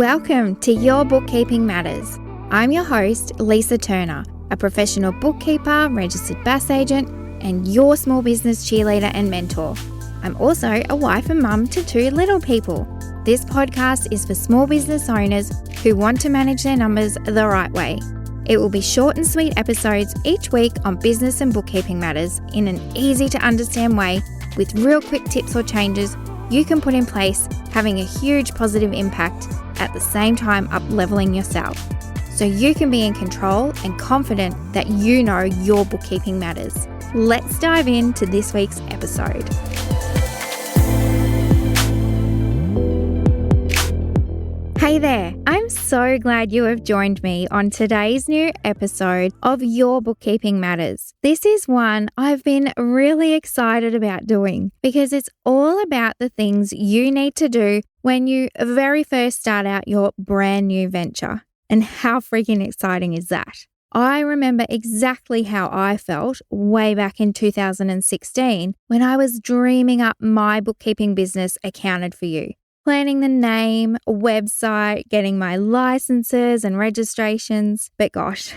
Welcome to Your Bookkeeping Matters. I'm your host, Lisa Turner, a professional bookkeeper, registered BAS agent, and your small business cheerleader and mentor. I'm also a wife and mum to two little people. This podcast is for small business owners who want to manage their numbers the right way. It will be short and sweet episodes each week on business and bookkeeping matters in an easy to understand way with real quick tips or changes you can put in place, having a huge positive impact at the same time up-leveling yourself. So you can be in control and confident that you know your bookkeeping matters. Let's dive into this week's episode. Hey there, I'm so glad you have joined me on today's new episode of Your Bookkeeping Matters. This is one I've been really excited about doing because it's all about the things you need to do when you very first start out your brand new venture. And how freaking exciting is that? I remember exactly how I felt way back in 2016 when I was dreaming up my bookkeeping business Accounted for You. Planning the name, website, getting my licenses and registrations. But gosh,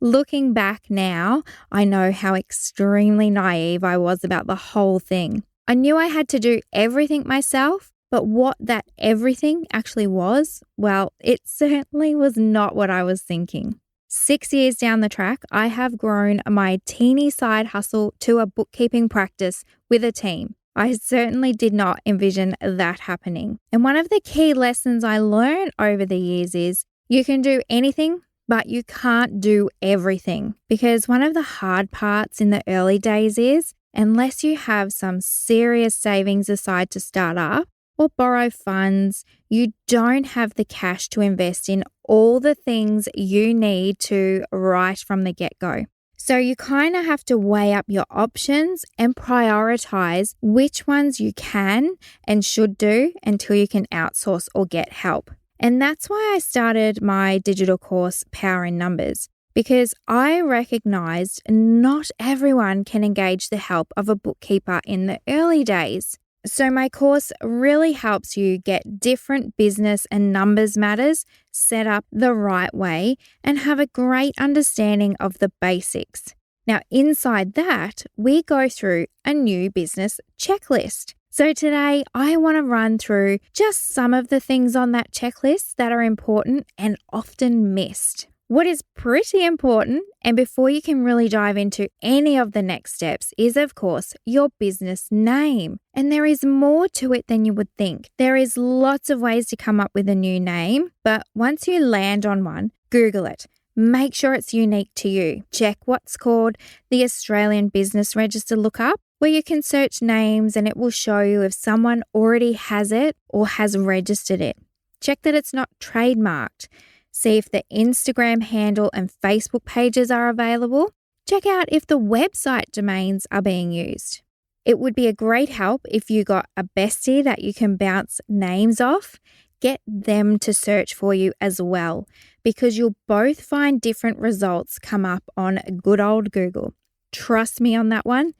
looking back now, I know how extremely naive I was about the whole thing. I knew I had to do everything myself, but what that everything actually was, well, it certainly was not what I was thinking. 6 years down the track, I have grown my teeny side hustle to a bookkeeping practice with a team. I certainly did not envision that happening. And one of the key lessons I learned over the years is you can do anything, but you can't do everything. Because one of the hard parts in the early days is, unless you have some serious savings aside to start up or borrow funds, you don't have the cash to invest in all the things you need to right from the get-go. So you kind of have to weigh up your options and prioritize which ones you can and should do until you can outsource or get help. And that's why I started my digital course, Power in Numbers, because I recognized not everyone can engage the help of a bookkeeper in the early days. So my course really helps you get different business and numbers matters set up the right way and have a great understanding of the basics. Now, inside that, we go through a new business checklist. So today, I want to run through just some of the things on that checklist that are important and often missed. What is pretty important, and before you can really dive into any of the next steps, is of course your business name. And there is more to it than you would think. There is lots of ways to come up with a new name, but once you land on one, Google it. Make sure it's unique to you. Check what's called the Australian Business Register lookup, where you can search names and it will show you if someone already has it or has registered it. Check that it's not trademarked. See if the Instagram handle and Facebook pages are available. Check out if the website domains are being used. It would be a great help if you got a bestie that you can bounce names off. Get them to search for you as well, because you'll both find different results come up on good old Google. Trust me on that one.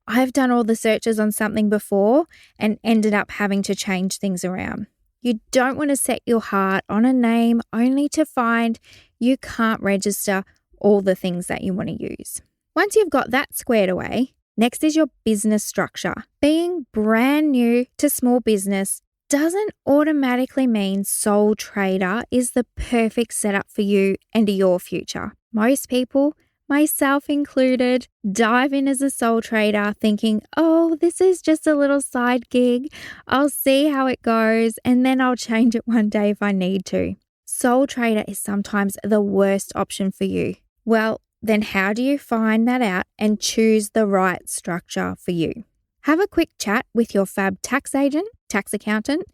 I've done all the searches on something before and ended up having to change things around. You don't want to set your heart on a name only to find you can't register all the things that you want to use. Once you've got that squared away, next is your business structure. Being brand new to small business doesn't automatically mean sole trader is the perfect setup for you and your future. Most people, myself included, dive in as a sole trader thinking, oh, this is just a little side gig. I'll see how it goes and then I'll change it one day if I need to. Sole trader is sometimes the worst option for you. Well, then how do you find that out and choose the right structure for you? Have a quick chat with your fab tax agent, tax accountant,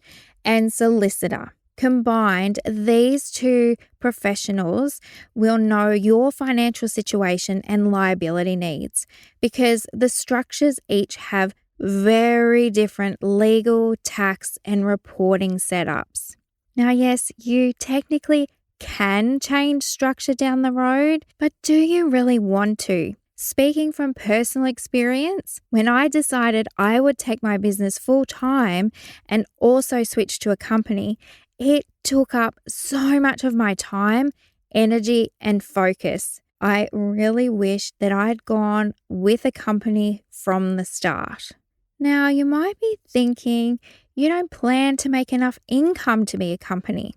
and solicitor. Combined, these two professionals will know your financial situation and liability needs because the structures each have very different legal, tax, and reporting setups. Now, yes, you technically can change structure down the road, but do you really want to? Speaking from personal experience, when I decided I would take my business full time and also switch to a company, It took up so much of my time, energy, and focus. I really wish that I'd gone with a company from the start. Now, you might be thinking you don't plan to make enough income to be a company.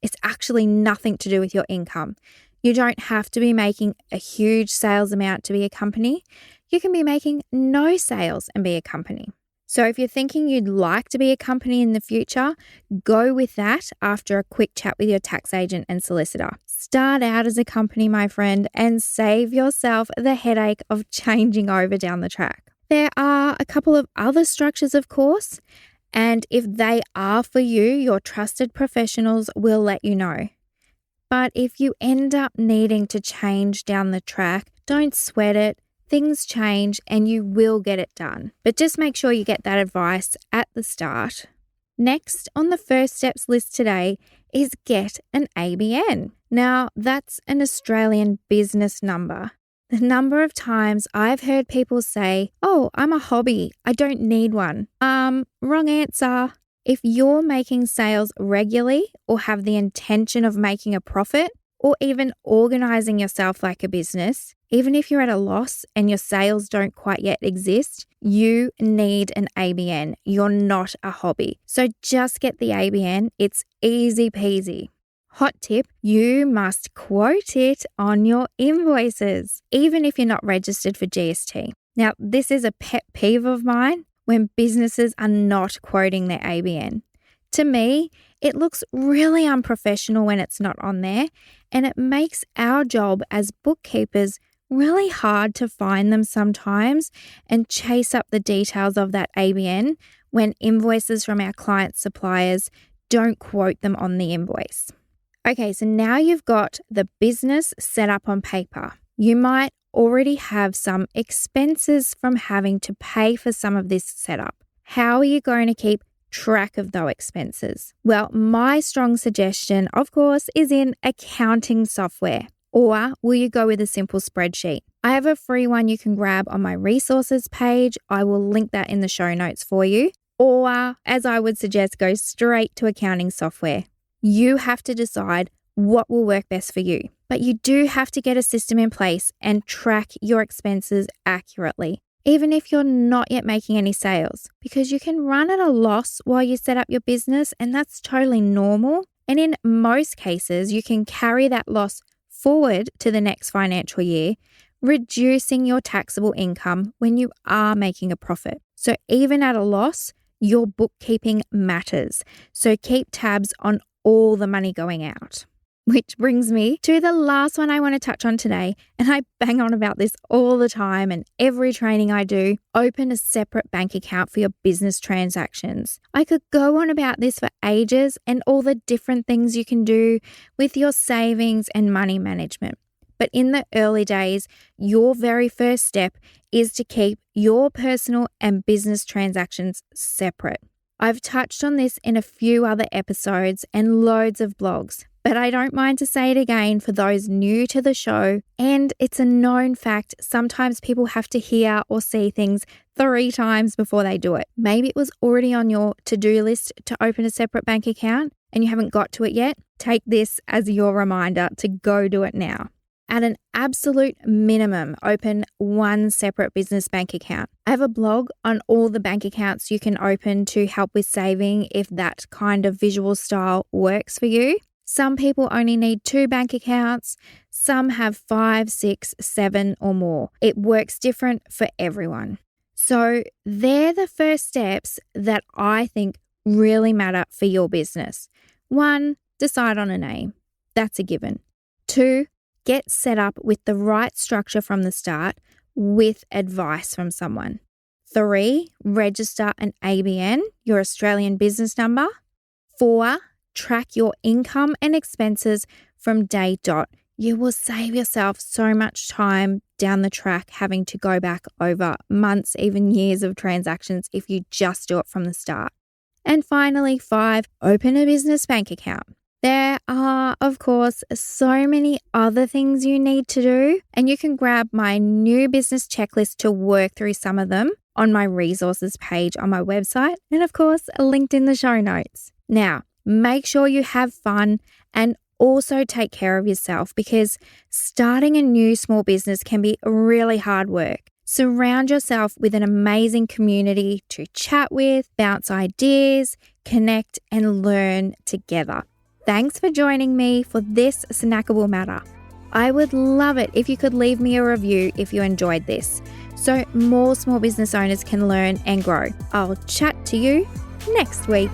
It's actually nothing to do with your income. You don't have to be making a huge sales amount to be a company. You can be making no sales and be a company. So if you're thinking you'd like to be a company in the future, go with that after a quick chat with your tax agent and solicitor. Start out as a company, my friend, and save yourself the headache of changing over down the track. There are a couple of other structures, of course, and if they are for you, your trusted professionals will let you know. But if you end up needing to change down the track, don't sweat it. Things change and you will get it done. But just make sure you get that advice at the start. Next on the first steps list today is get an ABN. Now, that's an Australian business number. The number of times I've heard people say, "Oh, I'm a hobby. I don't need one." Wrong answer. If you're making sales regularly or have the intention of making a profit or even organizing yourself like a business, even if you're at a loss and your sales don't quite yet exist, you need an ABN. You're not a hobby. So just get the ABN. It's easy peasy. Hot tip, you must quote it on your invoices, even if you're not registered for GST. Now, this is a pet peeve of mine when businesses are not quoting their ABN. To me, it looks really unprofessional when it's not on there, and it makes our job as bookkeepers really hard to find them sometimes and chase up the details of that ABN when invoices from our client suppliers don't quote them on the invoice. Okay, so now you've got the business set up on paper. You might already have some expenses from having to pay for some of this setup. How are you going to keep track of those expenses? Well, my strong suggestion, of course, is in accounting software. Or will you go with a simple spreadsheet? I have a free one you can grab on my resources page. I will link that in the show notes for you. Or, as I would suggest, go straight to accounting software. You have to decide what will work best for you. But you do have to get a system in place and track your expenses accurately, even if you're not yet making any sales, because you can run at a loss while you set up your business, and that's totally normal. And in most cases, you can carry that loss forward to the next financial year, reducing your taxable income when you are making a profit. So even at a loss, your bookkeeping matters. So keep tabs on all the money going out. Which brings me to the last one I want to touch on today, and I bang on about this all the time and every training I do. Open a separate bank account for your business transactions. I could go on about this for ages and all the different things you can do with your savings and money management. But in the early days, your very first step is to keep your personal and business transactions separate. I've touched on this in a few other episodes and loads of blogs, but I don't mind to say it again for those new to the show. And it's a known fact, sometimes people have to hear or see things 3 times before they do it. Maybe it was already on your to-do list to open a separate bank account and you haven't got to it yet. Take this as your reminder to go do it now. At an absolute minimum, open one separate business bank account. I have a blog on all the bank accounts you can open to help with saving if that kind of visual style works for you. Some people only need 2 bank accounts. Some have 5, 6, 7 or more. It works different for everyone. So they're the first steps that I think really matter for your business. 1, decide on a name. That's a given. 2, get set up with the right structure from the start with advice from someone. 3, register an ABN, your Australian business number. 4, track your income and expenses from day dot. You will save yourself so much time down the track having to go back over months, even years of transactions if you just do it from the start. And finally, 5, open a business bank account. There are, of course, so many other things you need to do, and you can grab my new business checklist to work through some of them on my resources page on my website, and of course, linked in the show notes. Now, Make sure you have fun and also take care of yourself, because starting a new small business can be really hard work. Surround yourself with an amazing community to chat with, bounce ideas, connect, and learn together. Thanks for joining me for this snackable matter. I would love it if you could leave me a review if you enjoyed this, so more small business owners can learn and grow. I'll chat to you next week.